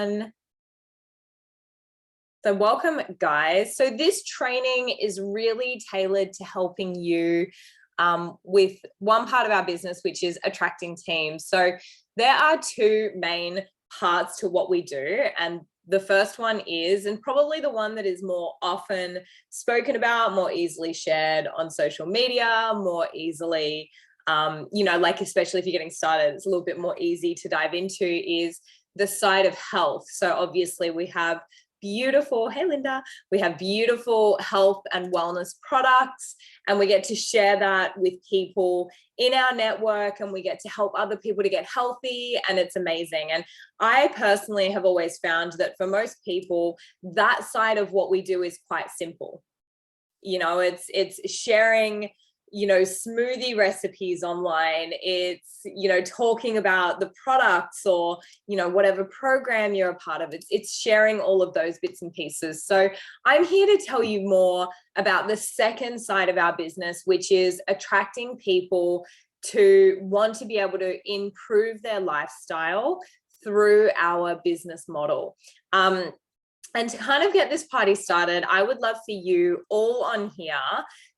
everyone. So welcome, guys. So this training is really tailored to helping you with one part of our business, which is attracting teams. So there are two main parts to what we do. And the first one is, and probably the one that is more often spoken about, more easily shared on social media, more easily, like especially if you're getting started, it's a little bit more easy to dive into, is the side of health. So obviously we have beautiful, hey Linda, we have beautiful health and wellness products, and we get to share that with people in our network, and we get to help other people to get healthy, and it's amazing. And I personally have always found that for most people, that side of what we do is quite simple. It's sharing smoothie recipes online. It's, talking about the products or, whatever program you're a part of. It's sharing all of those bits and pieces. So I'm here to tell you more about the second side of our business, which is attracting people to want to be able to improve their lifestyle through our business model. And to kind of get this party started, I would love for you all on here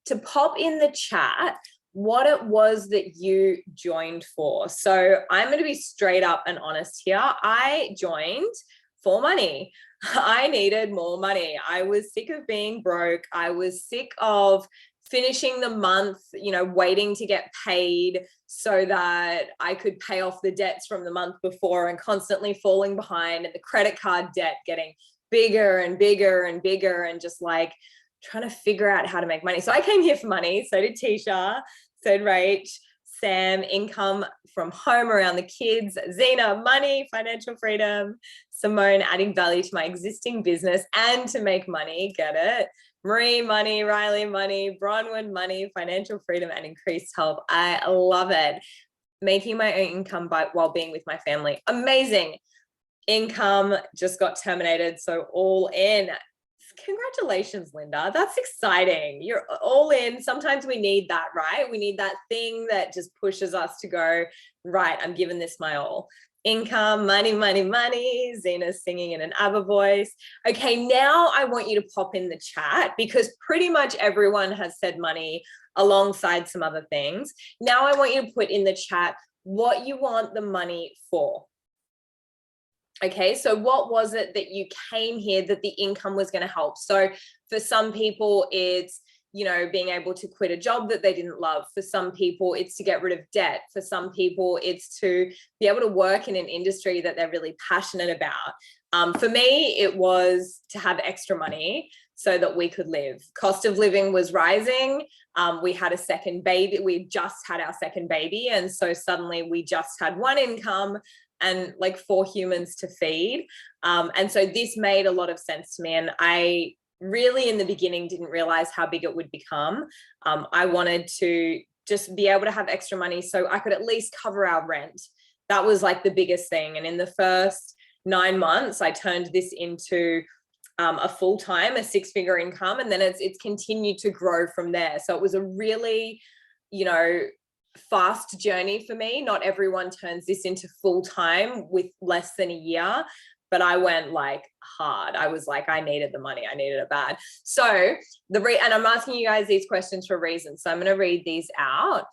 to pop in the chat what it was that you joined for. So I'm going to be straight up and honest here. I joined for money. I needed more money. I was sick of being broke. I was sick of finishing the month, waiting to get paid so that I could pay off the debts from the month before, and constantly falling behind, and the credit card debt getting bigger and bigger and bigger, and just like trying to figure out how to make money. So I came here for money. So did Tisha, so did Rach, Sam, income from home around the kids, Zena, money, financial freedom, Simone, adding value to my existing business and to make money, get it? Marie, money, Riley, money, Bronwyn, money, financial freedom, and increased health. I love it. Making my own income while being with my family. Amazing. Income just got terminated, so all in. Congratulations, Linda. That's exciting. You're all in. Sometimes we need that, right? We need that thing that just pushes us to go, right, I'm giving this my all. Income, money, money, money. Zena's singing in an ABBA voice. Okay, now I want you to pop in the chat, because pretty much everyone has said money alongside some other things. Now I want you to put in the chat what you want the money for. Okay, so what was it that you came here that the income was going to help? So for some people, it's, being able to quit a job that they didn't love. For some people, it's to get rid of debt. For some people, it's to be able to work in an industry that they're really passionate about. For me, it was to have extra money so that we could live. Cost of living was rising. We had a second baby. We just had our second baby. And so suddenly we just had one income and like 4 humans to feed. And so this made a lot of sense to me. And I really, in the beginning, didn't realize how big it would become. I wanted to just be able to have extra money so I could at least cover our rent. That was like the biggest thing. And in the first 9 months, I turned this into a full-time, a 6-figure income. And then it's continued to grow from there. So it was a really, fast journey for me. Not everyone turns this into full-time with less than a year, but I went like hard. I was like, I needed the money. I needed it bad. So and I'm asking you guys these questions for a reason. So I'm going to read these out.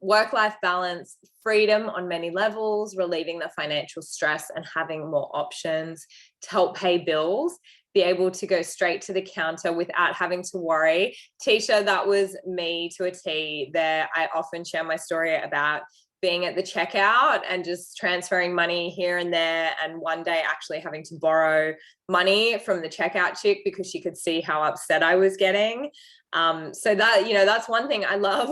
Work-life balance, freedom on many levels, relieving the financial stress and having more options to help pay bills, be able to go straight to the counter without having to worry. Tisha, that was me to a T there. I often share my story about being at the checkout and just transferring money here and there, and one day actually having to borrow money from the checkout chick because she could see how upset I was getting. So that, that's one thing I love.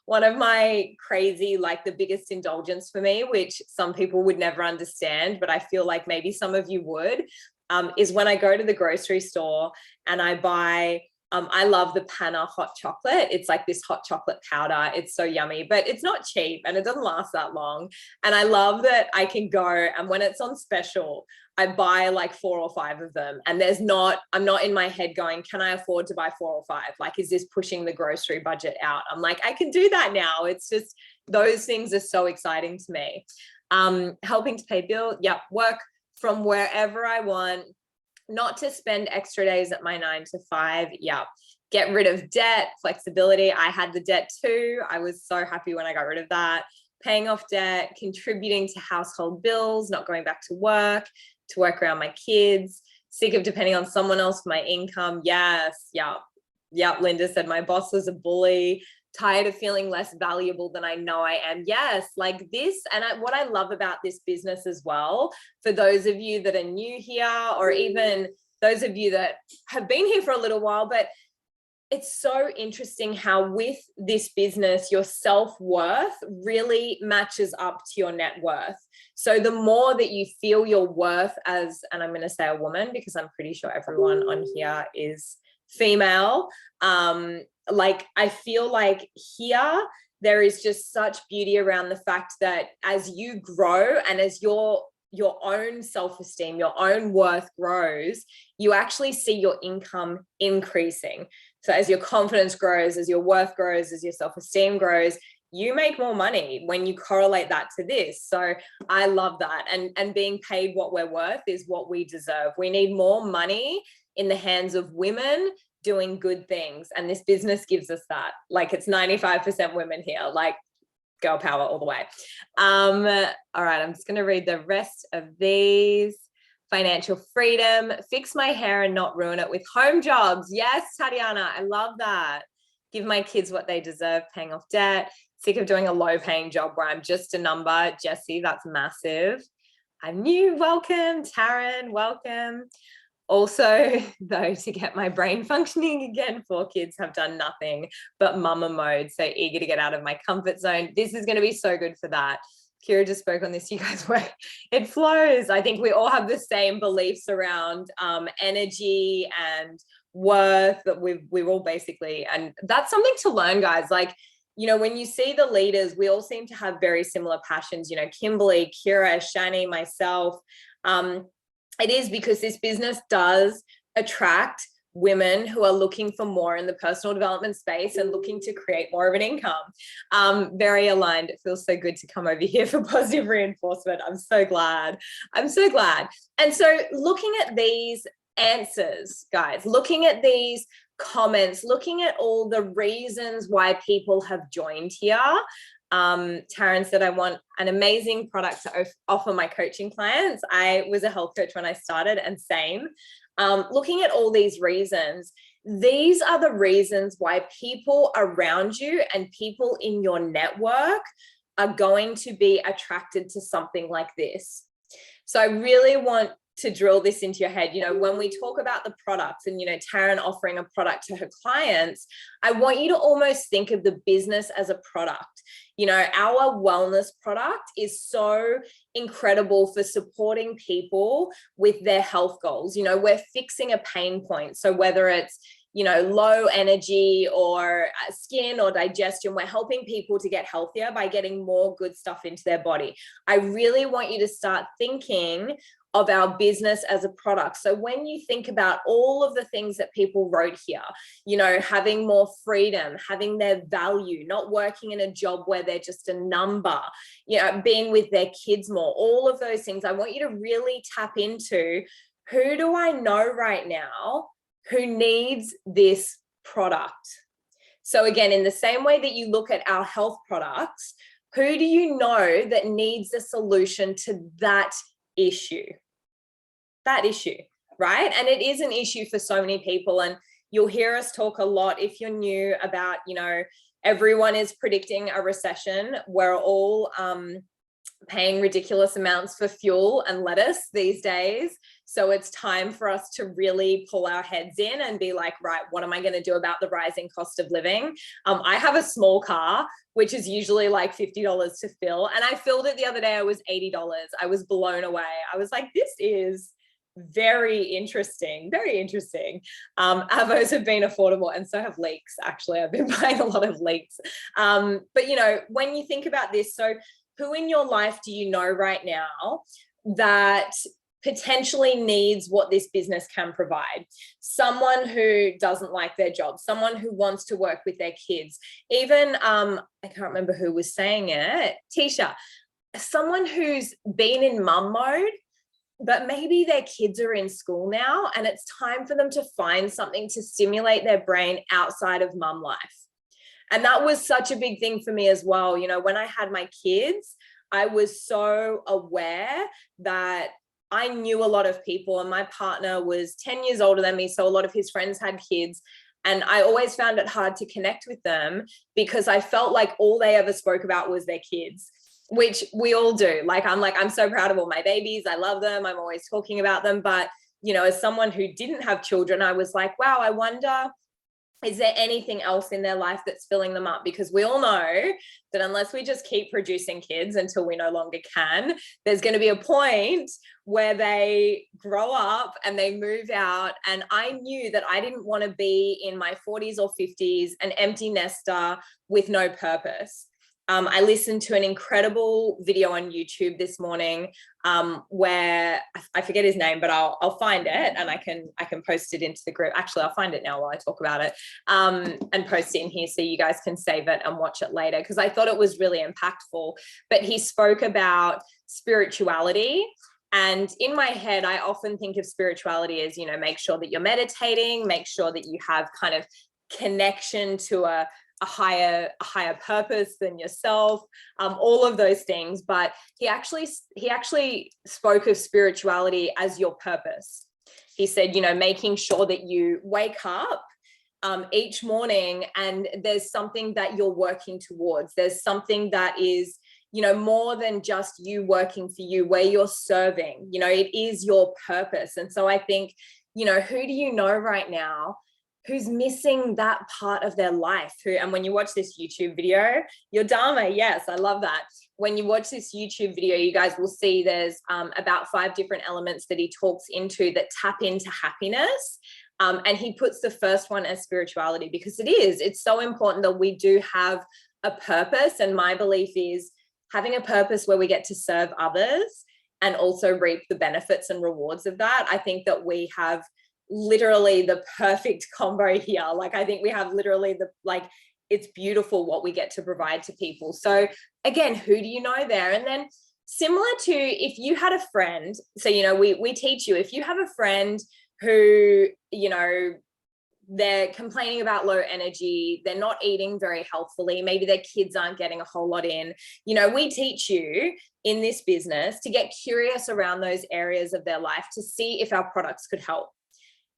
One of my crazy, like the biggest indulgence for me, which some people would never understand, but I feel like maybe some of you would, is when I go to the grocery store and I buy, I love the Panna hot chocolate. It's like this hot chocolate powder. It's so yummy, but it's not cheap and it doesn't last that long. And I love that I can go, and when it's on special, I buy like 4 or 5 of them. And I'm not in my head going, can I afford to buy 4 or 5? Like, is this pushing the grocery budget out? I'm like, I can do that now. It's just, those things are so exciting to me. Helping to pay bills. Yep. Work from wherever I want, not to spend extra days at my 9 to 5. Yeah. Get rid of debt, flexibility. I had the debt too. I was so happy when I got rid of that. Paying off debt, contributing to household bills, not going back to work around my kids, sick of depending on someone else for my income. Yes. Yeah. Yeah. Linda said my boss was a bully. Tired of feeling less valuable than I know I am. Yes, like this. And what I love about this business as well, for those of you that are new here, or even those of you that have been here for a little while, but it's so interesting how with this business, your self-worth really matches up to your net worth. So the more that you feel your worth as, and I'm going to say a woman, because I'm pretty sure everyone on here is female. Like I feel like here, there is just such beauty around the fact that as you grow and as your own self-esteem, your own worth grows, you actually see your income increasing. So as your confidence grows, as your worth grows, as your self-esteem grows, you make more money when you correlate that to this. So I love that. And being paid what we're worth is what we deserve. We need more money in the hands of women doing good things. And this business gives us that. Like it's 95% women here, like girl power all the way. All right, I'm just going to read the rest of these. Financial freedom, fix my hair and not ruin it with home jobs. Yes, Tatiana, I love that. Give my kids what they deserve, paying off debt. Sick of doing a low paying job where I'm just a number. Jessie, that's massive. I'm new. Welcome. Taryn, welcome. Also, though, to get my brain functioning again, 4 kids have done nothing but mama mode. So eager to get out of my comfort zone. This is going to be so good for that. Kira just spoke on this. You guys work. It flows. I think we all have the same beliefs around energy and worth that we've all basically, and that's something to learn, guys. Like, you know, when you see the leaders, we all seem to have very similar passions, you know, Kimberly, Kira, Shani, myself. It is because this business does attract women who are looking for more in the personal development space and looking to create more of an income. Very aligned. It feels so good to come over here for positive reinforcement. I'm so glad. I'm so glad. And so looking at these answers, guys, looking at these comments, looking at all the reasons why people have joined here. Taryn said, I want an amazing product to offer my coaching clients. I was a health coach when I started, and same. Looking at all these reasons, these are the reasons why people around you and people in your network are going to be attracted to something like this. So I really want to drill this into your head. You know, when we talk about the products and, you know, Taryn offering a product to her clients, I want you to almost think of the business as a product. You know, our wellness product is so incredible for supporting people with their health goals. You know, we're fixing a pain point. So whether it's, you know, low energy or skin or digestion, we're helping people to get healthier by getting more good stuff into their body. I really want you to start thinking of our business as a product. So when you think about all of the things that people wrote here, you know, having more freedom, having their value, not working in a job where they're just a number, you know, being with their kids more, all of those things, I want you to really tap into, who do I know right now who needs this product? So again, in the same way that you look at our health products, who do you know that needs a solution to that issue? That issue, right? And it is an issue for so many people. And you'll hear us talk a lot, if you're new, about, you know, everyone is predicting a recession. We're all paying ridiculous amounts for fuel and lettuce these days. So it's time for us to really pull our heads in and be like, right, what am I going to do about the rising cost of living? I have a small car, which is usually like $50 to fill. And I filled it the other day. I was $80. I was blown away. I was like, this is very interesting, very interesting. Avos have been affordable, and so have leeks. Actually, I've been buying a lot of leeks. But you know, when you think about this, so who in your life do you know right now that potentially needs what this business can provide? Someone who doesn't like their job, someone who wants to work with their kids, even I can't remember who was saying it, Tisha, someone who's been in mum mode but maybe their kids are in school now and it's time for them to find something to stimulate their brain outside of mum life. And that was such a big thing for me as well. You know, when I had my kids, I was so aware that I knew a lot of people, and my partner was 10 years older than me. So a lot of his friends had kids. And I always found it hard to connect with them because I felt like all they ever spoke about was their kids, which we all do. I'm so proud of all my babies. I love them. I'm always talking about them. But, you know, as someone who didn't have children, I was like, wow, I wonder, is there anything else in their life that's filling them up? Because we all know that unless we just keep producing kids until we no longer can, there's going to be a point where they grow up and they move out. And I knew that I didn't want to be in my 40s or 50s, an empty nester with no purpose. I listened to an incredible video on YouTube this morning where I forget his name, but I'll find it and I can post it into the group. Actually, I'll find it now while I talk about it and post it in here so you guys can save it and watch it later, because I thought it was really impactful. But he spoke about spirituality. And in my head, I often think of spirituality as, you know, make sure that you're meditating, make sure that you have kind of connection to a higher purpose than yourself, all of those things. But he actually spoke of spirituality as your purpose. He said, you know, making sure that you wake up each morning and there's something that you're working towards. There's something that is, you know, more than just you working for you, where you're serving. You know, it is your purpose. And so I think, you know, who do you know right now who's missing that part of their life? And when you watch this YouTube video, your Dharma, yes, I love that. When you watch this YouTube video, you guys will see there's about 5 different elements that he talks into that tap into happiness. And he puts the first one as spirituality, because it's so important that we do have a purpose. And my belief is having a purpose where we get to serve others and also reap the benefits and rewards of that. I think that we have literally the perfect combo here. Like, I think we have literally it's beautiful what we get to provide to people. So again, who do you know there? And then similar to if you had a friend, so, you know, we teach you, if you have a friend who, you know, they're complaining about low energy, they're not eating very healthfully, maybe their kids aren't getting a whole lot in, you know, we teach you in this business to get curious around those areas of their life to see if our products could help.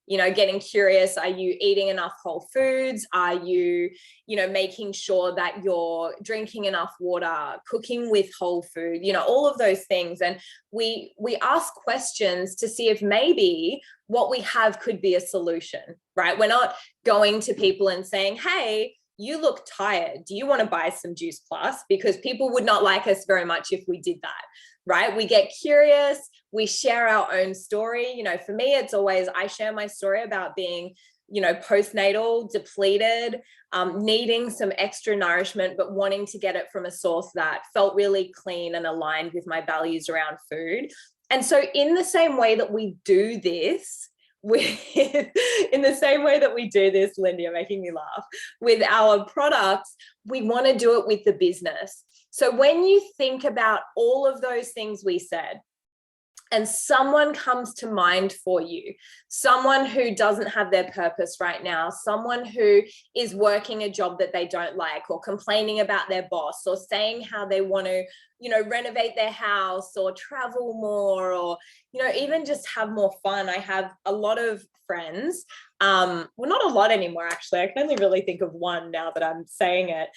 You know, getting curious, are you eating enough whole foods? Are you, you know, making sure that you're drinking enough water, cooking with whole food, you know, all of those things. And we ask questions to see if maybe what we have could be a solution, right? We're not going to people and saying, hey, you look tired. Do you want to buy some Juice Plus? Because people would not like us very much if we did that, right? We get curious. We share our own story. You know, for me, it's always, I share my story about being, you know, postnatal, depleted, needing some extra nourishment, but wanting to get it from a source that felt really clean and aligned with my values around food. And so in the same way that we do this, in the same way that we do this, Lindy, you're making me laugh, with our products, we want to do it with the business. So when you think about all of those things we said, and someone comes to mind for you, someone who doesn't have their purpose right now, someone who is working a job that they don't like, or complaining about their boss, or saying how they want to, you know, renovate their house or travel more, or, you know, even just have more fun. I have a lot of friends, well, not a lot anymore, actually. I can only really think of one now that I'm saying it,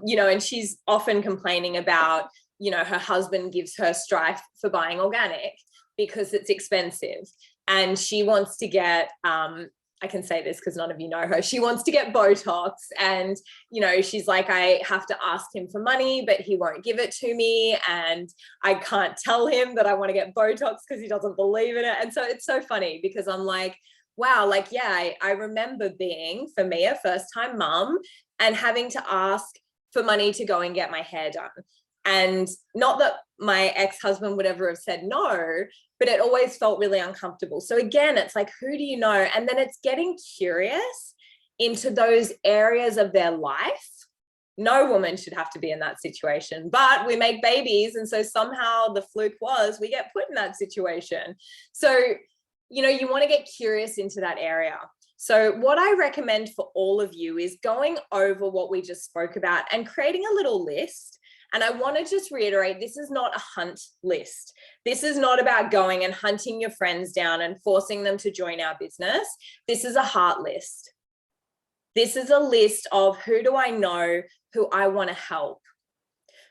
you know, and she's often complaining about, you know, her husband gives her strife for buying organic because it's expensive. And she wants to get, I can say this because none of you know her, she wants to get Botox. And, you know, she's like, I have to ask him for money, but he won't give it to me. And I can't tell him that I want to get Botox because he doesn't believe in it. And so it's so funny because I'm like, wow, like, yeah, I remember being, for me, a first-time mum and having to ask for money to go and get my hair done. And not that my ex-husband would ever have said no, but it always felt really uncomfortable. So again, it's like, who do you know? And then it's getting curious into those areas of their life No woman should have to be in that situation, but we make babies. And so somehow the fluke was we get put in that situation. So, you know, you want to get curious into that area. So what I recommend for all of you is going over what we just spoke about and creating a little list. And I want to just reiterate, this is not a hunt list. This is not about going and hunting your friends down and forcing them to join our business. This is a heart list. This is a list of who do I know who I want to help?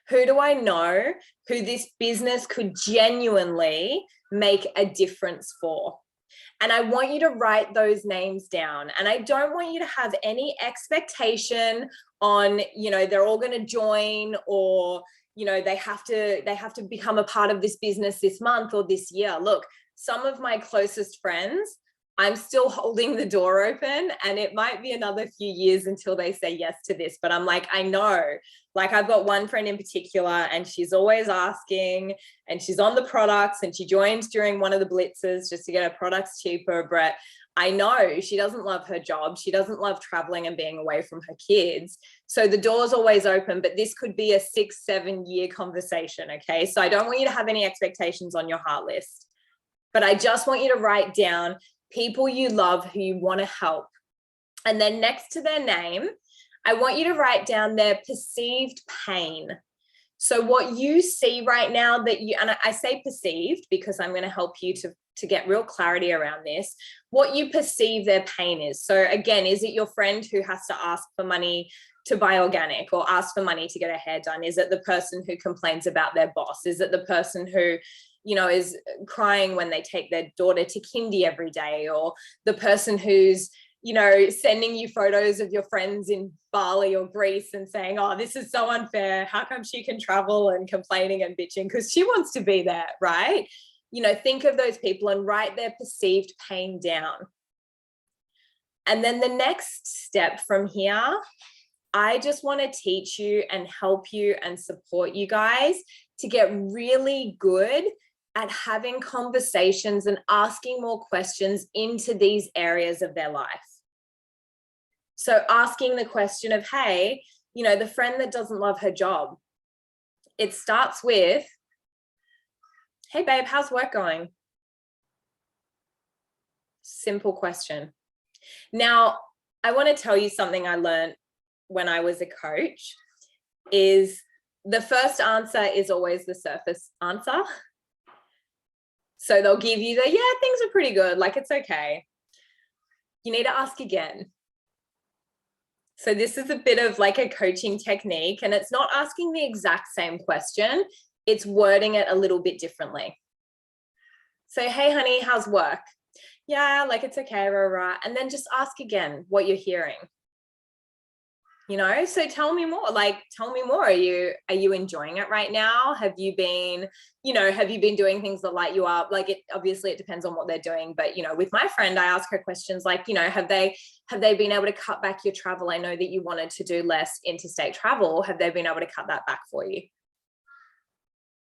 Who do I know who this business could genuinely make a difference for? And I want you to write those names down. And I don't want you to have any expectation on, you know, they're all going to join, or, you know, they have to become a part of this business this month or this year. Look, some of my closest friends, I'm still holding the door open, and it might be another few years until they say yes to this. But I'm like, I know, like I've got one friend in particular, and she's always asking, and she's on the products, and she joined during one of the blitzes just to get her products cheaper. But I know she doesn't love her job. She doesn't love traveling and being away from her kids. So the door's always open, but this could be a 6-7 year conversation. Okay. So I don't want you to have any expectations on your heart list, but I just want you to write down people you love who you want to help. And then next to their name, I want you to write down their perceived pain. So what you see right now that you, and I say perceived because I'm going to help you to get real clarity around this, what you perceive their pain is. So again, is it your friend who has to ask for money to buy organic or ask for money to get her hair done? Is it the person who complains about their boss? Is it the person who, you know, is crying when they take their daughter to kindy every day, or the person who's, you know, sending you photos of your friends in Bali or Greece and saying, oh, this is so unfair. How come she can travel, and complaining and bitching because she wants to be there, right? You know, think of those people and write their perceived pain down. And then the next step from here, I just want to teach you and help you and support you guys to get really good at having conversations and asking more questions into these areas of their life. So asking the question of, hey, you know, the friend that doesn't love her job, it starts with, hey babe, how's work going? Simple question. Now, I want to tell you something I learned when I was a coach is the first answer is always the surface answer. So they'll give you the, yeah, things are pretty good, like it's okay. You need to ask again. So this is a bit of like a coaching technique, and it's not asking the exact same question, it's wording it a little bit differently. So, hey honey, how's work? Yeah, like it's okay, rah, rah. And then just ask again what you're hearing. You know, so tell me more, like, tell me more. Are you enjoying it right now? Have you been, you know, have you been doing things that light you up? Like it, obviously it depends on what they're doing. But, you know, with my friend, I ask her questions like, you know, have they been able to cut back your travel? I know that you wanted to do less interstate travel. Have they been able to cut that back for you?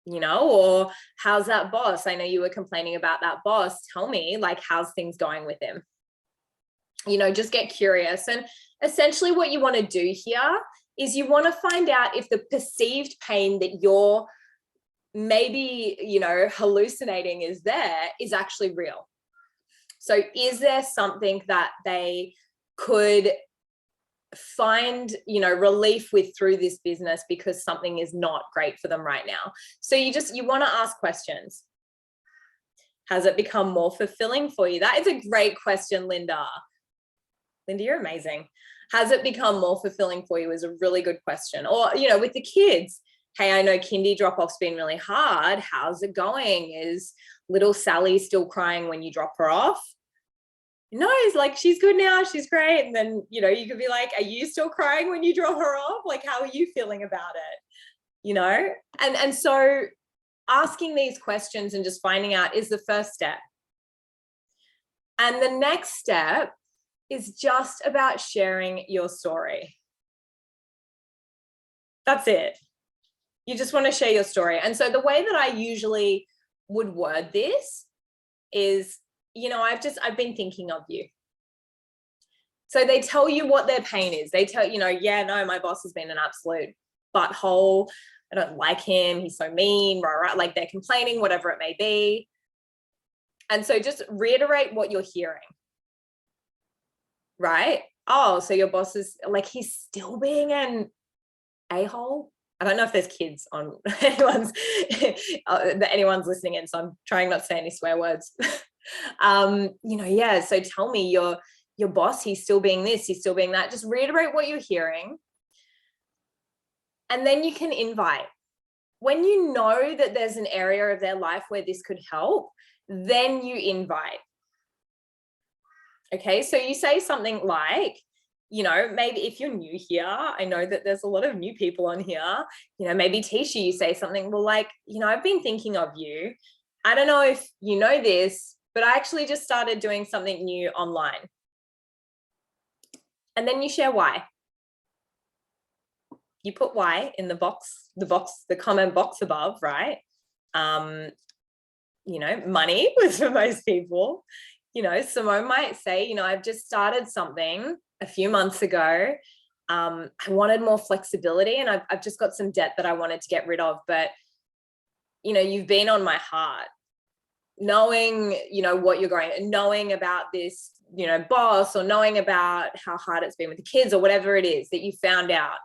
You know, or how's that boss? I know you were complaining about that boss. Tell me, like, how's things going with him? You know, just get curious. And essentially what you want to do here is you want to find out if the perceived pain that you're maybe, you know, hallucinating is actually real. So is there something that they could find, you know, relief with through this business because something is not great for them right now? So you want to ask questions. Has it become more fulfilling for you? That is a great question, Linda. Linda, you're amazing. Has it become more fulfilling for you is a really good question. Or, you know, with the kids, hey, I know kindy drop-off's been really hard. How's it going? Is little Sally still crying when you drop her off? No, it's like, she's good now. She's great. And then, you know, you could be like, are you still crying when you drop her off? Like, how are you feeling about it? You know? And so asking these questions and just finding out is the first step. And the next step is just about sharing your story. That's it. You just want to share your story. And so the way that I usually would word this is, you know, I've been thinking of you. So they tell you what their pain is. They tell, yeah, no, my boss has been an absolute butthole. I don't like him. He's so mean, rah, rah. Like they're complaining, whatever it may be. And so just reiterate what you're hearing, right? Oh, so your boss is like, he's still being an a-hole. I don't know if there's kids on anyone's listening in, so I'm trying not to say any swear words. Yeah, so tell me your boss, he's still being this, he's still being that. Just reiterate what you're hearing. And then you can invite. When you know that there's an area of their life where this could help, then you invite. Okay, so you say something like, maybe if you're new here, I know that there's a lot of new people on here, maybe Tisha, you say something, well, like, I've been thinking of you. I don't know if you know this, but I actually just started doing something new online. And then you share why. You put why in the comment box above, right? Money was for most people. Simone might say, I've just started something a few months ago. I wanted more flexibility and I've just got some debt that I wanted to get rid of. But, you've been on my heart, knowing, what you're going, knowing about this, boss, or knowing about how hard it's been with the kids or whatever it is that you found out,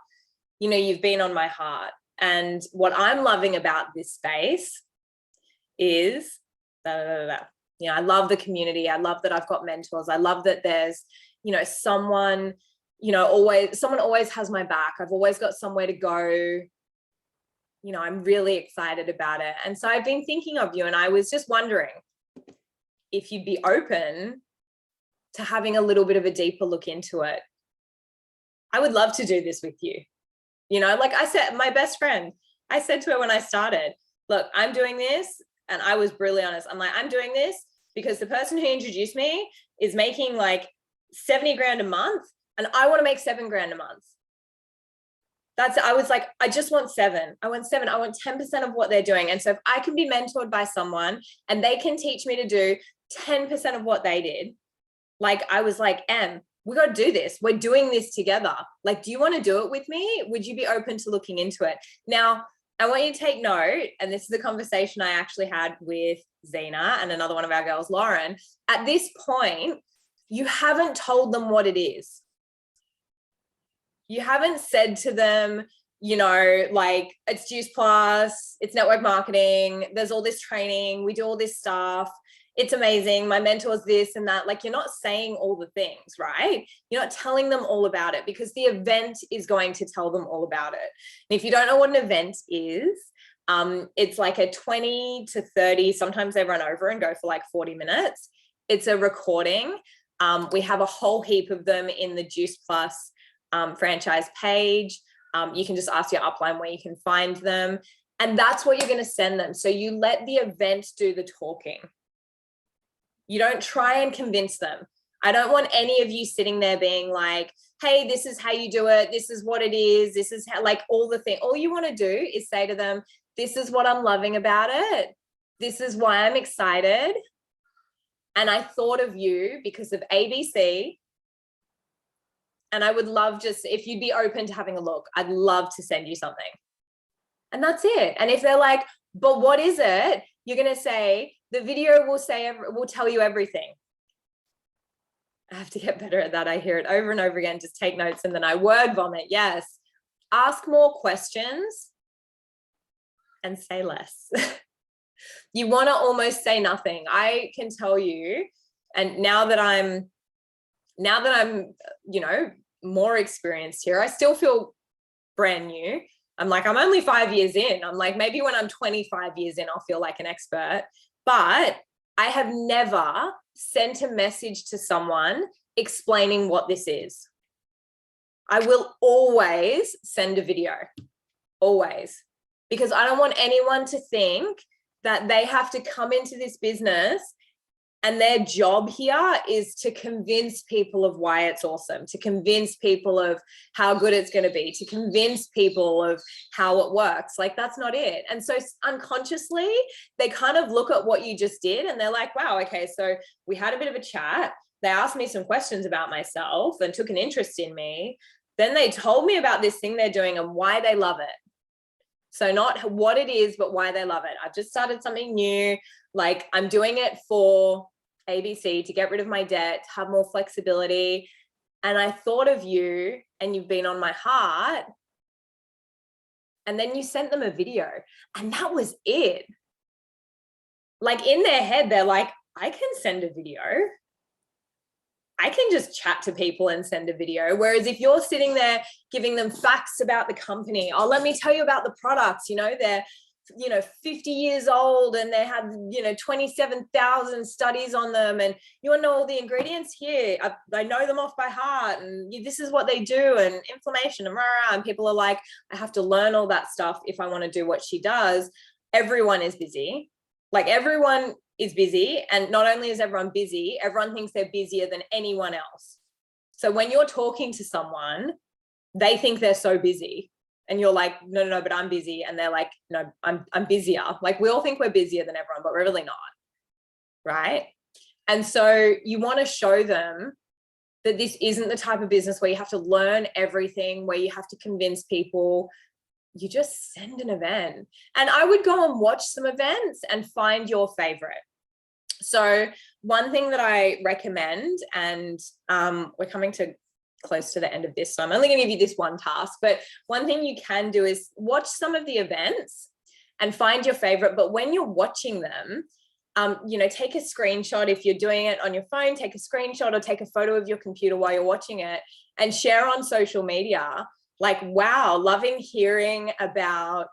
you've been on my heart. And what I'm loving about this space is I love the community. I love that I've got mentors. I love that there's, someone always has my back. I've always got somewhere to go. I'm really excited about it. And so I've been thinking of you, and I was just wondering if you'd be open to having a little bit of a deeper look into it. I would love to do this with you. Like I said, my best friend, I said to her when I started, look, I'm doing this. And I was brutally honest. I'm like, I'm doing this because the person who introduced me is making like 70 grand a month and I want to make 7 grand a month. I was like, I just want 7. I want 7. I want 10% of what they're doing. And so if I can be mentored by someone and they can teach me to do 10% of what they did, like I was like, we got to do this. We're doing this together. Like, do you want to do it with me? Would you be open to looking into it? Now, I want you to take note, and this is a conversation I actually had with Zena and another one of our girls, Lauren. At this point, you haven't told them what it is. You haven't said to them, like, it's Juice Plus, it's network marketing, there's all this training, we do all this stuff, it's amazing, my mentor's this and that. Like, you're not saying all the things, right? You're not telling them all about it because the event is going to tell them all about it. And if you don't know what an event is, it's like a 20 to 30, sometimes they run over and go for like 40 minutes. It's a recording. We have a whole heap of them in the Juice Plus franchise page. You can just ask your upline where you can find them. And that's what you're going to send them. So you let the event do the talking. You don't try and convince them. I don't want any of you sitting there being like, hey, this is how you do it. This is what it is. This is how, like, all the thing. All you want to do is say to them, this is what I'm loving about it. This is why I'm excited. And I thought of you because of ABC. And I would love just, if you'd be open to having a look, I'd love to send you something. And that's it. And if they're like, but what is it? You're going to say, the video will tell you everything. I have to get better at that. I hear it over and over again. Just take notes and then I word vomit. Yes. Ask more questions and say less. You want to almost say nothing. I can tell you, and now that I'm, more experienced here, I still feel brand new. I'm like, I'm only 5 years in. I'm like, maybe when I'm 25 years in, I'll feel like an expert. But I have never sent a message to someone explaining what this is. I will always send a video, always, because I don't want anyone to think that they have to come into this business and their job here is to convince people of why it's awesome, to convince people of how good it's going to be, to convince people of how it works. Like, that's not it. And so unconsciously, they kind of look at what you just did and they're like, wow, okay, so we had a bit of a chat. they asked me some questions about myself and took an interest in me. Then they told me about this thing they're doing and why they love it. So not what it is, but why they love it. I've just started something new. Like, I'm doing it for ABC, to get rid of my debt, to have more flexibility. And I thought of you, and you've been on my heart. And then you sent them a video, and that was it. Like, in their head, they're like, I can send a video. I can just chat to people and send a video. Whereas if you're sitting there giving them facts about the company, oh, let me tell you about the products, they're, 50 years old and they have, 27,000 studies on them, and you want to know all the ingredients here. I know them off by heart, and this is what they do, and inflammation and people are like, I have to learn all that stuff if I want to do what she does. Everyone is busy. Like, everyone is busy. And not only is everyone busy, everyone thinks they're busier than anyone else. So when you're talking to someone, they think they're so busy. And you're like, no, but I'm busy. And they're like, no, I'm busier. Like, we all think we're busier than everyone, but we're really not. Right? And so you want to show them that this isn't the type of business where you have to learn everything, where you have to convince people. You just send an event. And I would go and watch some events and find your favorite. So one thing that I recommend, and we're coming to close to the end of this, so I'm only going to give you this one task, but one thing you can do is watch some of the events and find your favorite. But when you're watching them, take a screenshot. If you're doing it on your phone, take a screenshot or take a photo of your computer while you're watching it and share on social media. Like, wow, loving hearing about,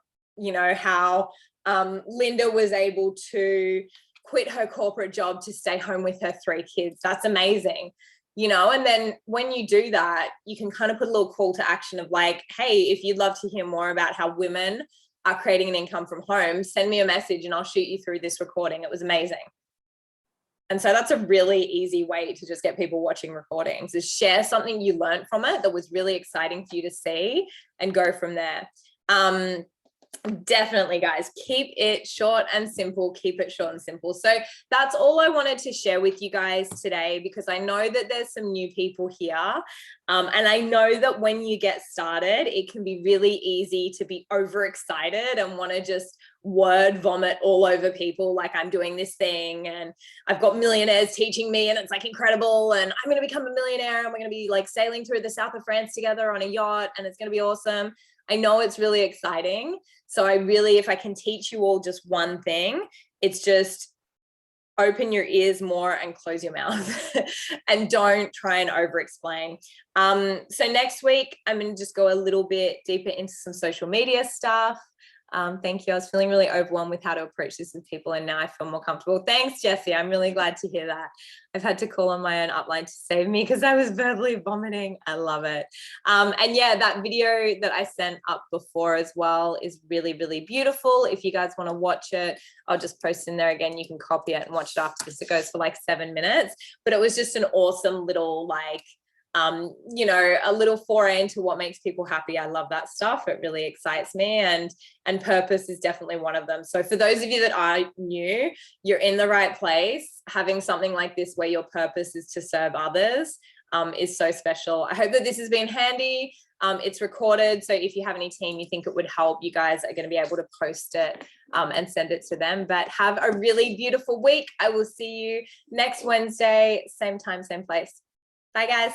how Linda was able to quit her corporate job to stay home with her 3 kids. That's amazing. And then when you do that, you can kind of put a little call to action of like, hey, if you'd love to hear more about how women are creating an income from home, send me a message and I'll shoot you through this recording. It was amazing. And so that's a really easy way to just get people watching recordings, is share something you learned from it that was really exciting for you to see and go from there. Definitely, guys, keep it short and simple. Keep it short and simple. So that's all I wanted to share with you guys today, because I know that there's some new people here. And I know that when you get started, it can be really easy to be overexcited and want to just word vomit all over people. Like, I'm doing this thing and I've got millionaires teaching me and it's like incredible. And I'm going to become a millionaire and we're going to be like sailing through the south of France together on a yacht and it's going to be awesome. I know it's really exciting. So if I can teach you all just one thing, it's just open your ears more and close your mouth and don't try and over explain. So next week, I'm going to just go a little bit deeper into some social media stuff. Thank you. I was feeling really overwhelmed with how to approach this with people, and now I feel more comfortable. Thanks, Jessie. I'm really glad to hear that. I've had to call on my own upline to save me because I was verbally vomiting. I love it. And yeah, that video that I sent up before as well is really, really beautiful. If you guys want to watch it, I'll just post in there again. You can copy it and watch it after this. It goes for like 7 minutes, but it was just an awesome little a little foray into what makes people happy. I love that stuff. It really excites me, and purpose is definitely one of them. So for those of you that are new, you're in the right place. Having something like this where your purpose is to serve others is so special. I hope that this has been handy. It's recorded, so if you have any team you think it would help, you guys are going to be able to post it and send it to them. But have a really beautiful week. I will see you next Wednesday, same time, same place. Bye, guys.